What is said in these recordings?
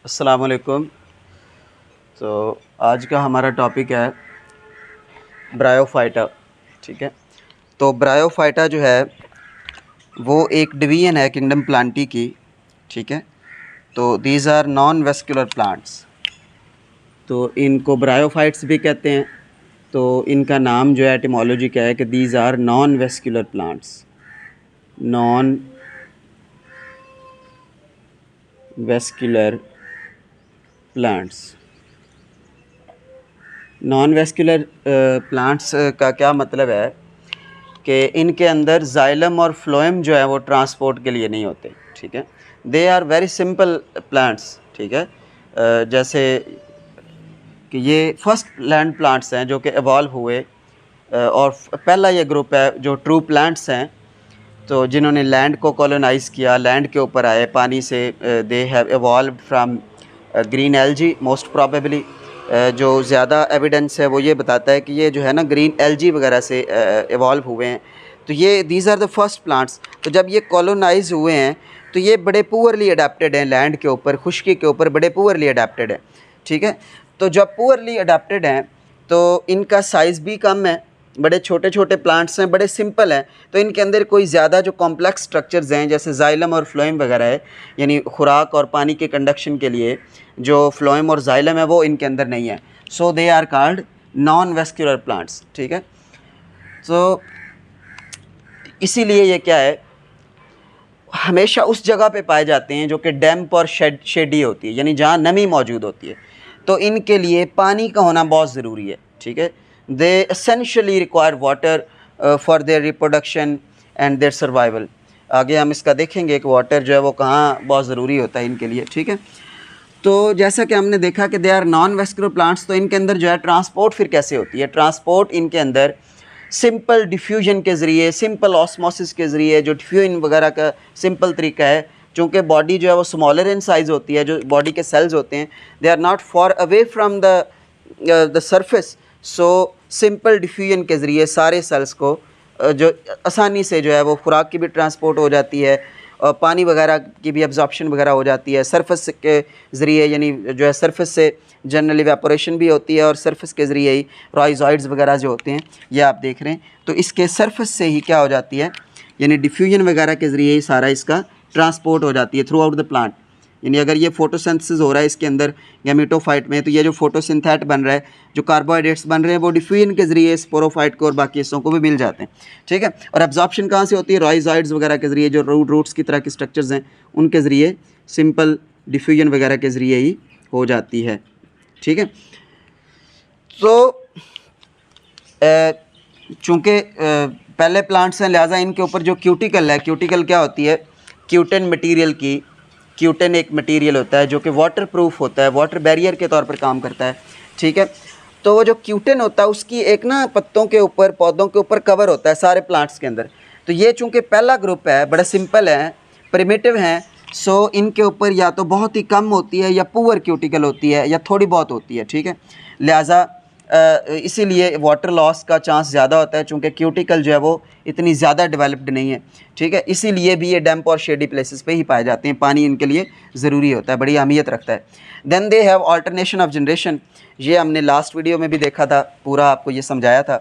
अस्सलाम वालेकुम। तो आज का हमारा टॉपिक है ब्रायोफाइटा। ठीक है, तो ब्रायोफाइटा जो है वो एक डिवीजन है किंगडम प्लांटी की। ठीक है, तो these are non vascular plants, तो इनको ब्रायोफाइट्स भी कहते हैं। तो इनका नाम जो है एटिमोलॉजी क्या है कि these are non vascular plants, non vascular plants. Non vascular plants का क्या मतलब है कि इनके अंदर जाइलम और फ्लोएम जो है वो ट्रांसपोर्ट के लिए नहीं होते। ठीक है, they are very simple plants. ठीक है, जैसे कि ये फर्स्ट लैंड प्लांट्स हैं जो कि एवॉल्व हुए, और पहला ये ग्रुप है जो ट्रू प्लांट्स हैं, तो जिन्होंने लैंड को कॉलोनाइज़ किया, लैंड के ऊपर आए पानी से। They have evolved from green algae most probably. जो ज़्यादा एविडेंस है वो ये बताता है कि ये जो है ना ग्रीन एल्जी वगैरह से एवॉल्व हुए हैं। तो ये these are the first plants. तो जब ये कॉलोनाइज हुए हैं तो ये बड़े पुअरली अडेप्टेड हैं, लैंड के ऊपर, खुश्की के ऊपर बड़े पुअरली अडेप्टेड हैं। ठीक है, तो जब पुअरली अडेप्टेड हैं तो इनका साइज़ भी कम है, बड़े छोटे छोटे प्लांट्स हैं, बड़े सिंपल हैं। तो इनके अंदर कोई ज़्यादा जो कॉम्प्लेक्स स्ट्रक्चर्स हैं जैसे जाइलम और फ्लोएम वगैरह है, यानी खुराक और पानी के कंडक्शन के लिए जो फ्लोएम और जाइलम है वो इनके अंदर नहीं है। So they are called non vascular plants. ठीक है, तो इसीलिए ये क्या है, हमेशा उस जगह पे पाए जाते हैं जो कि डैम्प और शेडी होती है, यानी जहाँ नमी मौजूद होती है। तो इनके लिए पानी का होना बहुत ज़रूरी है। ठीक है, they essentially require water for their reproduction and their survival. आगे हम इसका देखेंगे कि वाटर जो है वो कहाँ बहुत ज़रूरी होता है इनके लिए। ठीक है, तो जैसा कि हमने देखा कि they are non vascular plants, तो इनके अंदर जो है ट्रांसपोर्ट फिर कैसे होती है। ट्रांसपोर्ट इनके अंदर सिंपल डिफ्यूजन के ज़रिए, सिंपल ऑस्मोसिस के ज़रिए, जो डिफ्यूजन वगैरह का सिंपल तरीका है। चूँकि बॉडी जो है वो स्मॉलर इन साइज़ होती है, जो बॉडी के सेल्स होते हैं they are not far away from the surface. So simple diffusion के ज़रिए सारे सेल्स को जो आसानी से जो है वो खुराक की भी ट्रांसपोर्ट हो जाती है और पानी वगैरह की भी एब्जॉर्प्शन वगैरह हो जाती है सरफेस के ज़रिए, यानी जो है सरफेस से जनरल इवेपोरेशन भी होती है और सरफेस के ज़रिए ही राइजॉइड्स वगैरह जो होते हैं ये आप देख रहे हैं। तो इसके सरफेस से ही क्या हो जाती है, यानी डिफ्यूजन वगैरह के ज़रिए ही सारा इसका ट्रांसपोर्ट हो जाती है थ्रू आउट द प्लांट। यानी अगर ये फोटोसिंथेसिस हो रहा है इसके अंदर गैमेटोफाइट में, तो ये जो फोटोसिंथेट बन रहा है, जो कार्बोहाइड्रेट्स बन रहे हैं वो डिफ्यूजन के ज़रिए स्पोरोफाइट को और बाकी हिस्सों को भी मिल जाते हैं। ठीक है, और एब्जॉर्प्शन कहाँ से होती है, राइजॉइड्स वगैरह के ज़रिए, जो रूट्स की तरह के स्ट्रक्चर्स हैं उनके ज़रिए, सिंपल डिफ्यूजन वगैरह के ज़रिए ही हो जाती है। ठीक है, तो चूँकि पहले प्लांट्स हैं लिहाजा इनके ऊपर जो क्यूटिकल है, क्यूटिकल क्या होती है, क्यूटेन मटेरियल की, क्यूटेन एक मटेरियल होता है जो कि वाटर प्रूफ होता है, वाटर बैरियर के तौर पर काम करता है। ठीक है, तो वो जो क्यूटेन होता है उसकी एक ना पत्तों के ऊपर, पौधों के ऊपर कवर होता है सारे प्लांट्स के अंदर। तो ये चूँकि पहला ग्रुप है, बड़ा सिंपल है, प्रिमिटिव हैं, सो इनके ऊपर या तो बहुत ही कम होती है या पुअर क्यूटिकल होती है या थोड़ी बहुत होती है। ठीक है, लिहाजा इसीलिए वाटर लॉस का चांस ज़्यादा होता है, चूँकि क्यूटिकल जो है वो इतनी ज़्यादा डेवलप्ड नहीं है। ठीक है, इसीलिए भी ये डैम्प और शेडी प्लेसेस पे ही पाए जाते हैं, पानी इनके लिए ज़रूरी होता है, बड़ी अहमियत रखता है। Then they have alternation of generation, ये हमने लास्ट वीडियो में भी देखा था, पूरा आपको ये समझाया था,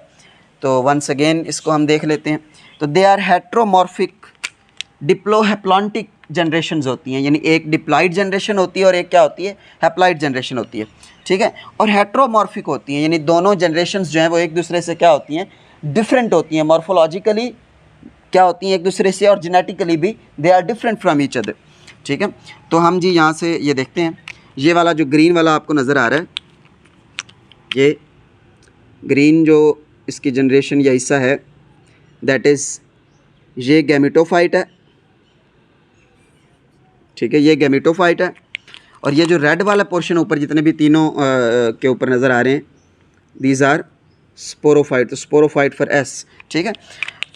तो वंस अगेन इसको हम देख लेते हैं। तो दे आर हेट्रोमॉर्फिक डिप्लोहेप्लॉन्टिक जनरेशन्स होती हैं, यानी एक डिप्लॉइड जनरेशन होती है और एक क्या होती है, हैप्लॉइड जनरेशन होती है। ठीक है, और हेट्रोमॉर्फिक होती हैं, यानी दोनों जनरेशन्स जो हैं वो एक दूसरे से क्या होती हैं, डिफरेंट होती हैं, मॉर्फोलॉजिकली क्या होती हैं एक दूसरे से, और जेनेटिकली भी they are different from each other. ठीक है, तो हम जी यहाँ से ये देखते हैं, ये वाला जो ग्रीन वाला आपको नज़र आ रहा है, ये ग्रीन जो इसकी जनरेशन या हिस्सा है, दैट इज़ ये गैमेटोफाइट है। ठीक है, ये गैमेटोफाइट है, और ये जो रेड वाला पोर्शन ऊपर जितने भी तीनों के ऊपर नज़र आ रहे हैं, दीज आर स्पोरोफाइट, तो स्पोरोफाइट फॉर एस। ठीक है,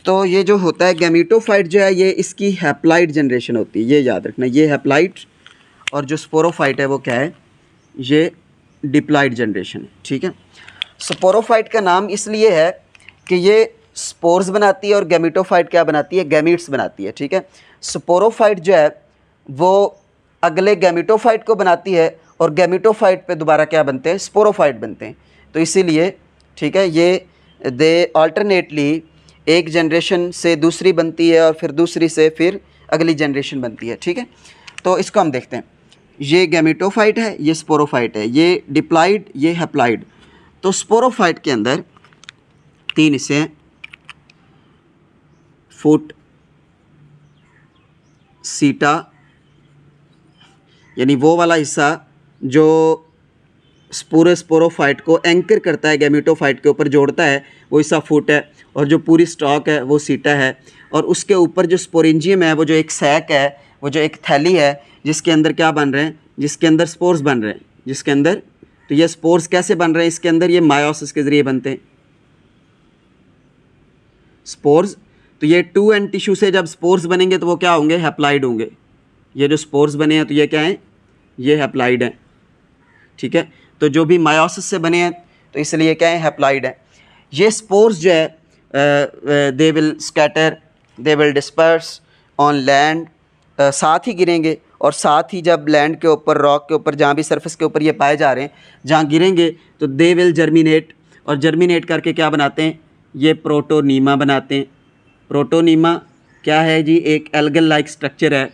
तो ये जो होता है गैमेटोफाइट जो है ये इसकी हैप्लॉइड जनरेशन होती है, ये याद रखना, ये हैप्लॉइड, और जो स्पोरोफाइट है वो क्या है, ये डिप्लॉइड जनरेशन है। ठीक है, स्पोरोफाइट का नाम इसलिए है कि ये स्पोर्स बनाती है और गैमेटोफाइट क्या बनाती है, गैमीट्स बनाती है। ठीक है, स्पोरोफाइट जो है वो अगले गैमेटोफाइट को बनाती है और गैमेटोफाइट पे दोबारा क्या बनते हैं, स्पोरोफाइट बनते हैं। तो इसीलिए ठीक है, ये दे अल्टरनेटली एक जनरेशन से दूसरी बनती है और फिर दूसरी से फिर अगली जनरेशन बनती है। ठीक है, तो इसको हम देखते हैं। ये गैमेटोफाइट है, ये स्पोरोफाइट है, ये डिप्लॉइड, ये हैप्लॉइड। तो स्पोरोफाइट के अंदर 3 हिस्से हैं, फुट, सीटा, यानी वो वाला हिस्सा जो पूरे स्पोरोफाइट को एंकर करता है, गैमेटोफाइट के ऊपर जोड़ता है, वो हिस्सा फुट है, और जो पूरी स्टॉक है वो सीटा है। और उसके ऊपर जो स्पोरेंजियम है, वो जो एक सैक है, वो जो एक थैली है, जिसके अंदर क्या बन रहे हैं, जिसके अंदर स्पोर्स बन रहे हैं, जिसके अंदर, तो ये स्पोर्स कैसे बन रहे हैं इसके अंदर, ये मायोसिस के ज़रिए बनते हैं स्पोर्स। तो ये 2n टिश्यू से जब स्पोर्स बनेंगे तो वो क्या होंगे, हैप्लॉइड होंगे। ये जो स्पोर्स बने हैं तो ये क्या हैं, ये हैप्लॉइड हैं। ठीक है, तो जो भी मायोसिस से बने हैं तो इसलिए क्या है, हैप्लॉइड है। ये स्पोर्स जो है they will scatter, they will disperse on land, साथ ही गिरेंगे, और साथ ही जब लैंड के ऊपर, रॉक के ऊपर, जहाँ भी सरफेस के ऊपर ये पाए जा रहे हैं, जहाँ गिरेंगे तो दे विल जर्मिनेट, और जर्मिनेट करके क्या बनाते हैं, ये प्रोटोनीमा बनाते हैं। प्रोटोनीमा क्या है जी, एक एल्गल लाइक स्ट्रक्चर है,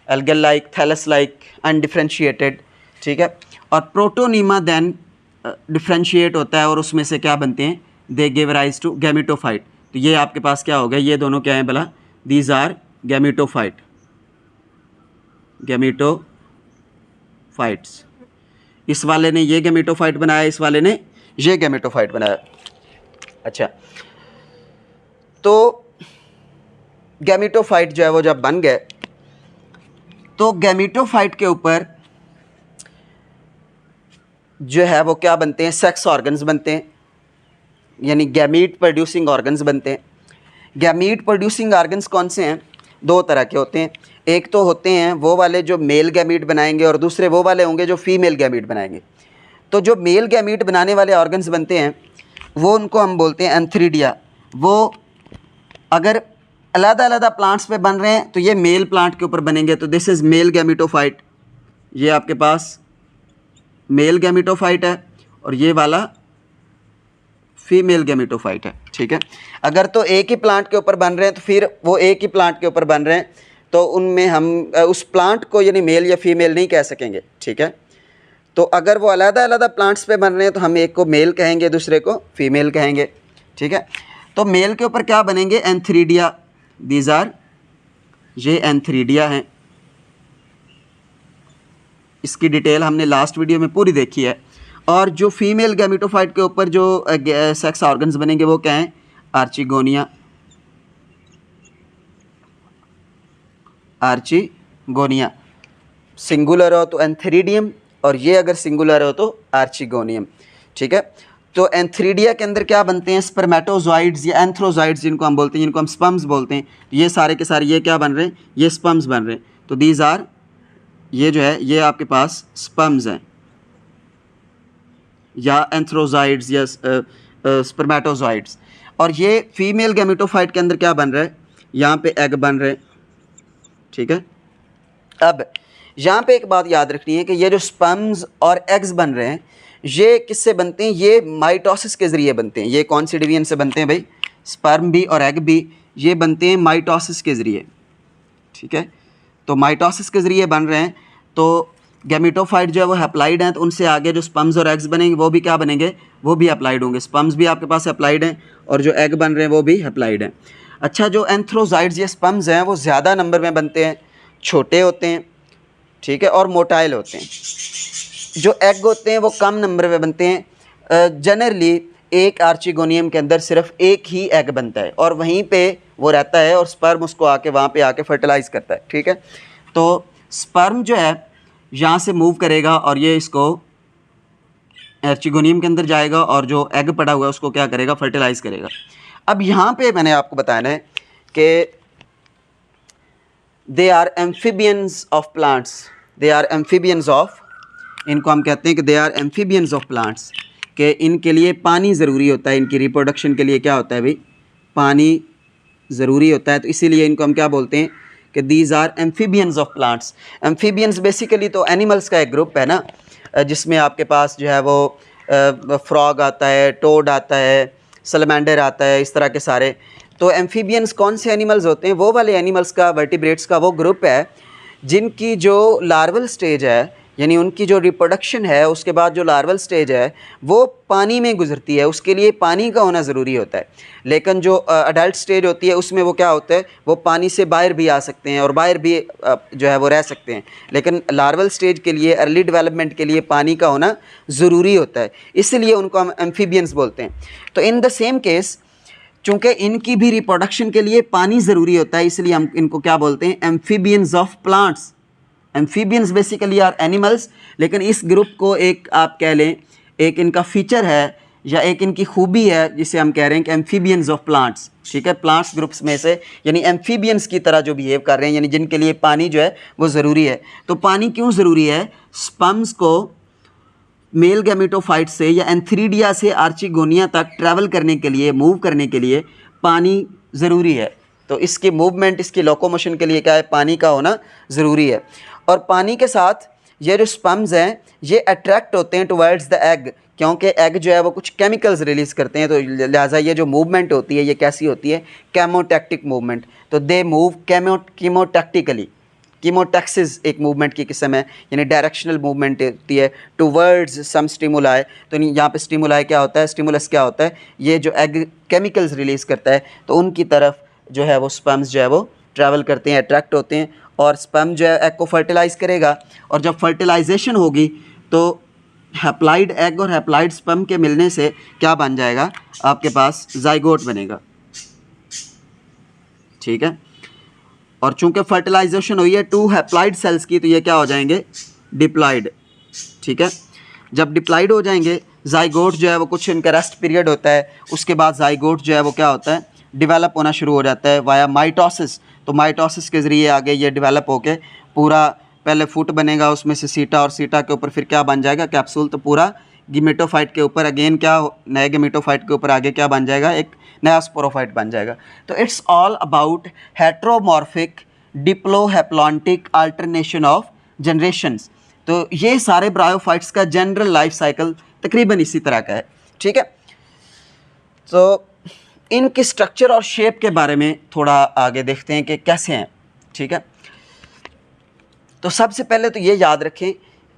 algal like, thallus like, undifferentiated. ठीक है, और प्रोटोनीमा देन डिफ्रेंशिएट होता है और उसमें से क्या बनते हैं, they give rise to gametophyte. तो ये आपके पास क्या हो गया, ये दोनों क्या हैं भला, दीज आर गैमेटोफाइट, गैमेटोफाइट्स। इस वाले ने ये गैमेटोफाइट बनाया, इस वाले ने ये गैमेटोफाइट बनाया। अच्छा, तो गैमेटोफाइट जो है वो जब बन गए तो गैमेटोफाइट के ऊपर जो है वो क्या बनते हैं, सेक्स ऑर्गन्स बनते हैं, यानी गैमीट प्रोड्यूसिंग ऑर्गन्स बनते हैं। गैमीट प्रोड्यूसिंग ऑर्गन्स कौन से हैं, 2 तरह के होते हैं। एक तो होते हैं वो वाले जो मेल गैमीट बनाएंगे, और दूसरे वो वाले होंगे जो फीमेल गैमीट बनाएंगे। तो जो मेल गैमीट बनाने वाले ऑर्गन्स बनते हैं वो, उनको हम बोलते हैं एंथ्रीडिया। वो अगर अलग-अलग प्लांट्स पे बन रहे हैं तो ये मेल प्लांट के ऊपर बनेंगे, तो दिस इज़ मेल गैमेटोफाइट। ये आपके पास मेल गैमेटोफाइट है और ये वाला फीमेल गैमेटोफाइट है। ठीक है, अगर तो एक ही प्लांट के ऊपर बन रहे हैं तो फिर वो एक ही प्लांट के ऊपर बन रहे हैं, तो उनमें हम उस प्लांट को यानी मेल या फीमेल नहीं कह सकेंगे। ठीक है, तो अगर वो अलग-अलग प्लांट्स पे बन रहे हैं तो हम एक को मेल कहेंगे, दूसरे को फीमेल कहेंगे। ठीक है, तो मेल के ऊपर क्या बनेंगे, एंथ्रीडिया, दीज आर, ये एंथ्रीडिया हैं। इसकी डिटेल हमने लास्ट वीडियो में पूरी देखी है। और जो फीमेल गैमेटोफाइट के ऊपर जो सेक्स ऑर्गन्स बनेंगे वो क्या हैं, आर्चिगोनिया, आर्चिगोनिया। सिंगुलर हो तो एंथ्रीडियम, और ये अगर सिंगुलर हो तो आर्चिगोनियम। ठीक है, तो एंथ्रीडिया के अंदर क्या बनते हैं, स्पर्मेटोजॉइड्स या एंथ्रोजॉइड्स जिनको हम बोलते हैं, जिनको हम स्पर्म्स बोलते हैं। ये सारे के सारे ये क्या बन रहे हैं, ये स्पर्म्स बन रहे हैं। तो दीज आर, ये जो है ये आपके पास स्पर्म्स हैं, या एंथ्रोजॉइड्स या स्पर्मेटोजॉइड्स। और ये फीमेल गैमेटोफाइट के अंदर क्या बन रहा है, यहाँ पे एग बन रहे हैं। ठीक है, अब यहाँ पे एक बात याद रखनी है कि ये जो स्पर्म्स और एग्स बन रहे हैं ये किससे बनते हैं, ये माइटोसिस के ज़रिए बनते हैं। ये कौन सी डिवीजन से बनते हैं भाई, स्पर्म भी और एग भी, ये बनते हैं माइटोसिस के ज़रिए। ठीक है, तो माइटोसिस के ज़रिए बन रहे हैं। तो गैमेटोफाइट जो है वो हैप्लाइड हैं, तो उनसे आगे जो स्पर्म्स और एग्स बनेंगे वो भी क्या बनेंगे, वो भी हैप्लाइड होंगे। स्पर्म्स भी आपके पास हैप्लाइड हैं और जो एग बन रहे हैं वो भी हैप्लाइड हैं। अच्छा, जो एंथ्रोजॉइड्स या स्पर्म्स हैं वो ज़्यादा नंबर में बनते हैं, छोटे होते हैं। ठीक है, और मोटाइल होते हैं। जो एग होते हैं वो कम नंबर में बनते हैं। जनरली एक आर्चिगोनियम के अंदर सिर्फ एक ही एग बनता है और वहीं पे वो रहता है, और स्पर्म उसको आके वहाँ पे आके फर्टिलाइज़ करता है। ठीक है, तो स्पर्म जो है यहाँ से मूव करेगा और ये इसको आर्चिगोनियम के अंदर जाएगा, और जो एग पड़ा हुआ है उसको क्या करेगा, फर्टिलाइज़ करेगा। अब यहाँ पे मैंने आपको बताना है कि they are amphibians of plants, they are amphibians of, इनको हम कहते हैं कि they are amphibians of plants, कि इनके लिए पानी ज़रूरी होता है। इनकी रिप्रोडक्शन के लिए क्या होता है भाई, पानी ज़रूरी होता है। तो इसीलिए इनको हम क्या बोलते हैं कि these are amphibians of plants. Amphibians basically तो एनिमल्स का एक ग्रुप है ना, जिसमें आपके पास जो है वो फ्रॉग आता है, टोड आता है, सलमेंडर आता है, इस तरह के सारे। तो एम्फीबियंस कौन से एनिमल्स होते हैं? वो वाले एनिमल्स का, वर्टिब्रेट्स का वो ग्रुप है जिनकी जो लार्वल स्टेज है, यानी उनकी जो रिप्रोडक्शन है उसके बाद जो लार्वल स्टेज है वो पानी में गुजरती है, उसके लिए पानी का होना ज़रूरी होता है। लेकिन जो अडल्ट स्टेज होती है उसमें वो क्या होता है, वो पानी से बाहर भी आ सकते हैं और बाहर भी जो है वो रह सकते हैं। लेकिन लार्वल स्टेज के लिए, अर्ली डेवलपमेंट के लिए पानी का होना ज़रूरी होता है, इसलिए उनको हम एम्फीबियंस बोलते हैं। तो इन द सेम केस, चूँकि इनकी भी रिप्रोडक्शन के लिए पानी ज़रूरी होता है, इसलिए हम इनको क्या बोलते हैं? Amphibians of plants. Amphibians basically are animals, लेकिन इस ग्रुप को एक आप कह लें, एक इनका फीचर है या एक इनकी खूबी है जिसे हम कह रहे हैं कि एम्फीबियंस ऑफ प्लांट्स। ठीक है, प्लांट्स ग्रुप्स में से, यानी एम्फीबियंस की तरह जो बिहेव कर रहे हैं, यानी जिनके लिए पानी जो है वो ज़रूरी है। तो पानी क्यों ज़रूरी है? स्पर्म्स को मेल गैमेटोफाइट से या एंथ्रीडिया से आर्चिगोनिया तक ट्रैवल करने के लिए, मूव करने के लिए पानी ज़रूरी है। तो इसकी मूवमेंट, इसकी लोकोमोशन के लिए क्या है? पानी का होना ज़रूरी है। और पानी के साथ ये जो स्पर्म्स हैं ये अट्रैक्ट होते हैं टुवर्ड्स द एग, क्योंकि एग जो है वो कुछ केमिकल्स रिलीज़ करते हैं। तो लिहाजा ये जो मूवमेंट होती है ये कैसी होती है? Chemotactic movement. तो दे मूव कीमोटैक्टिकली। कीमोटैक्सिस एक मूवमेंट की किस्म है, यानी डायरेक्शनल मूवमेंट होती है टुवर्ड्स सम स्टिमुलाई। तो यहाँ पे स्टिमुलाई क्या होता है? स्टिमुलस क्या होता है? ये जो एग केमिकल्स रिलीज़ करता है, तो उनकी तरफ जो है वो स्पर्म्स जो है वो ट्रैवल करते हैं, अट्रैक्ट होते हैं, और स्पर्म जो है एग को फर्टिलाइज़ करेगा। और जब फर्टिलाइजेशन होगी तो हैप्लाइड एग और हैप्लाइड स्पर्म के मिलने से क्या बन जाएगा? आपके पास जाइगोट बनेगा। ठीक है, और चूंकि फर्टिलाइजेशन हुई है टू हैप्लाइड सेल्स की, तो ये क्या हो जाएंगे? डिप्लॉइड। ठीक है, जब डिप्लॉइड हो जाएंगे, जाइगोट जो है वो कुछ इनका रेस्ट पीरियड होता है, उसके बाद जाइगोट जो है वो क्या होता है? डेवलप होना शुरू हो जाता है वाया माइटोसिस। तो माइटोसिस के ज़रिए आगे ये डेवलप होके पूरा पहले फुट बनेगा, उसमें से सीटा, और सीटा के ऊपर फिर क्या बन जाएगा? कैप्सूल। तो पूरा गेमेटोफाइट के ऊपर अगेन क्या, नए गेमेटोफाइट के ऊपर आगे क्या बन जाएगा? एक नया स्पोरोफाइट बन जाएगा। तो it's all about heteromorphic diplohaplontic alternation of generations. तो ये सारे ब्रायोफाइट्स का जनरल लाइफ साइकिल तकरीबन इसी तरह का है। ठीक है, तो इनके स्ट्रक्चर और शेप के बारे में थोड़ा आगे देखते हैं कि कैसे हैं। ठीक है, तो सबसे पहले तो ये याद रखें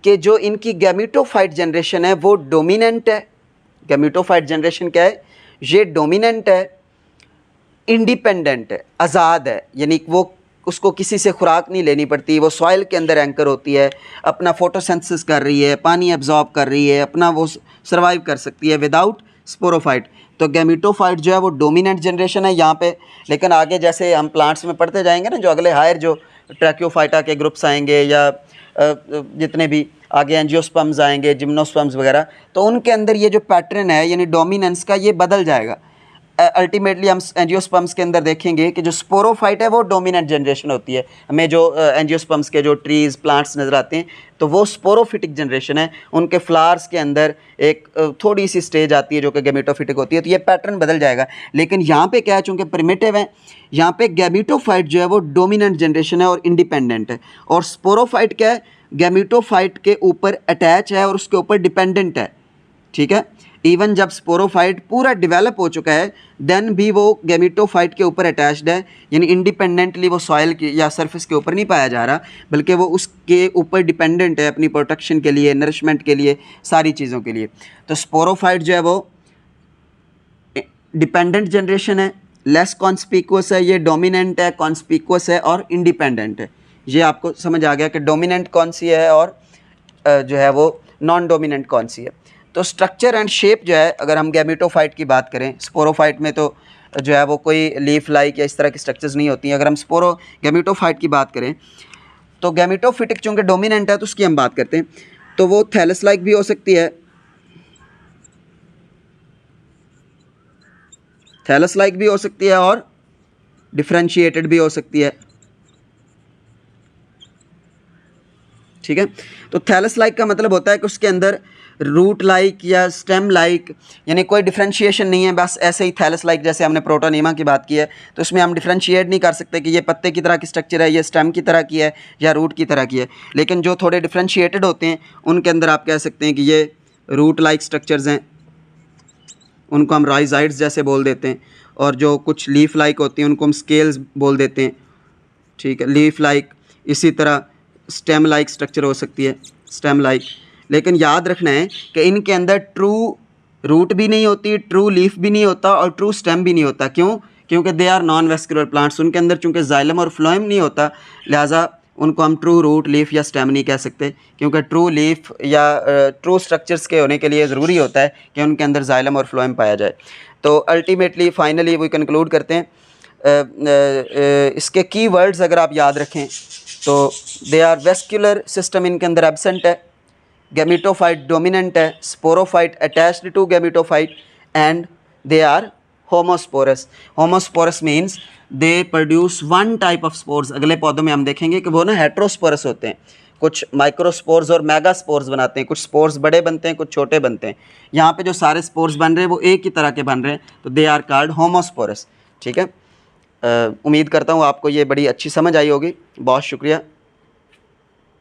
कि जो इनकी गैमेटोफाइट जनरेशन है वो डोमिनेंट है। गैमेटोफाइट जनरेशन क्या है? ये डोमिनेंट है, इंडिपेंडेंट है, आज़ाद है, यानी वो उसको किसी से खुराक नहीं लेनी पड़ती, वो सॉइल के अंदर एंकर होती है, अपना फोटोसिंथेसिस कर रही है, पानी एब्जॉर्ब कर रही है, अपना वो सर्वाइव कर सकती है विदाउट स्पोरोफाइट। तो गैमेटोफाइट जो है वो डोमिनेंट जनरेशन है यहाँ पे। लेकिन आगे जैसे हम प्लांट्स में पढ़ते जाएंगे ना, जो अगले हायर जो ट्रैक्योफाइटा के ग्रुप्स आएंगे या जितने भी आगे एंजियोस्पर्म्स आएंगे, जिम्नोस्पर्म्स वगैरह, तो उनके अंदर ये जो पैटर्न है यानी डोमिनेंस का, ये बदल जाएगा। अल्टीमेटली हम एंजियोस्पर्म्स के अंदर देखेंगे कि जो स्पोरोफाइट है वो डोमिनेंट जनरेशन होती है। हमें जो एंजियोस्पर्म्स के जो ट्रीज़, प्लांट्स नज़र आते हैं तो वो स्पोरोफिटिक जनरेशन है। उनके फ्लावर्स के अंदर एक थोड़ी सी स्टेज आती है जो कि गैमेटोफिटिक होती है, तो ये पैटर्न बदल जाएगा। लेकिन यहाँ पे क्या है, चूँकि प्रिमिटिव है, यहाँ पे गैमेटोफाइट जो है वो डोमिनेंट जनरेशन है और इंडिपेंडेंट है। और स्पोरोफाइट क्या है? गैमेटोफाइट के ऊपर अटैच है और उसके ऊपर डिपेंडेंट है। ठीक है, इवन जब स्पोरोफाइट पूरा डेवलप हो चुका है देन भी वो गैमेटोफाइट के ऊपर अटैच्ड है, यानी इंडिपेंडेंटली वो सॉइल की या सरफेस के ऊपर नहीं पाया जा रहा, बल्कि वो उसके ऊपर डिपेंडेंट है अपनी प्रोटेक्शन के लिए, नरिशमेंट के लिए, सारी चीज़ों के लिए। तो स्पोरोफाइट जो है वो डिपेंडेंट जनरेशन है, लेस कॉन्स्पिकुअस है, ये डोमिनेंट है, कॉन्स्पिकुअस है और इंडिपेंडेंट है। ये आपको समझ आ गया कि डोमिनेंट कौन सी है और जो है वो नॉन डोमिनेंट कौन सी है। तो स्ट्रक्चर एंड शेप जो है, अगर हम गैमेटोफाइट की बात करें, स्पोरोफाइट में तो जो है वो कोई लीफ लाइक या इस तरह की स्ट्रक्चर्स नहीं होती हैं। अगर हम गैमेटोफाइट की बात करें तो गैमेटोफिटिक चूँकि डोमिनेंट है तो उसकी हम बात करते हैं, तो वो थैलस लाइक भी हो सकती है, थैलस लाइक भी हो सकती है और डिफरेंशिएटेड भी हो सकती है। ठीक है। तो थैलस लाइक का मतलब होता है कि उसके अंदर रूट लाइक या स्टेम लाइक यानी कोई डिफ्रेंशिएशन नहीं है, बस ऐसे ही थैलस लाइक जैसे हमने प्रोटोनीमा की बात की है तो उसमें हम डिफ्रेंशिएट नहीं कर सकते कि ये पत्ते की तरह की स्ट्रक्चर है, ये स्टेम की तरह की है या रूट की तरह की है। लेकिन जो थोड़े डिफ्रेंशिएटेड होते हैं उनके अंदर आप कह सकते हैं कि ये रूट लाइक स्ट्रक्चर्स हैं, उनको हम राइजाइड्स जैसे बोल देते हैं, और जो कुछ लीफ लाइक होती हैं उनको हम स्केल्स बोल देते हैं, ठीक है, लीफ लाइक। इसी तरह स्टेम लाइक स्ट्रक्चर हो सकती है, स्टेम लाइक। लेकिन याद रखना है कि इनके अंदर ट्रू रूट भी नहीं होती, ट्रू लीफ भी नहीं होता और ट्रू स्टेम भी नहीं होता। क्यों? क्योंकि they are non vascular plants. उनके अंदर चूँकि जाइलम और फ्लोएम नहीं होता, लिहाजा उनको हम ट्रू रूट, लीफ या स्टेम नहीं कह सकते, क्योंकि ट्रू लीफ या ट्रू स्ट्रक्चर्स के होने के लिए ज़रूरी होता है कि उनके अंदर जाइलम और फ्लोएम पाया जाए। तो अल्टीमेटली फाइनली वो कंक्लूड करते हैं, इसके की वर्ड्स अगर आप याद रखें तो दे आर वेस्कुलर सिस्टम इनके अंदर एब्सेंट है, गैमेटोफाइट डोमिनेंट है, sporophyte attached to gametophyte and they are homosporous. Homosporous means they produce one type of spores. अगले पौधों में हम देखेंगे कि वो ना हेट्रोस्पोरस होते हैं, कुछ माइक्रोस्पोर्स और मेगास्पोर्स बनाते हैं, कुछ स्पोर्स बड़े बनते हैं, कुछ छोटे बनते हैं। यहाँ पे जो सारे स्पोर्स बन रहे हैं वो एक ही तरह के बन रहे हैं, तो दे आर कॉल्ड होमोस्पोरस। ठीक है, उम्मीद करता हूँ आपको ये बड़ी अच्छी समझ आई होगी। बहुत शुक्रिया।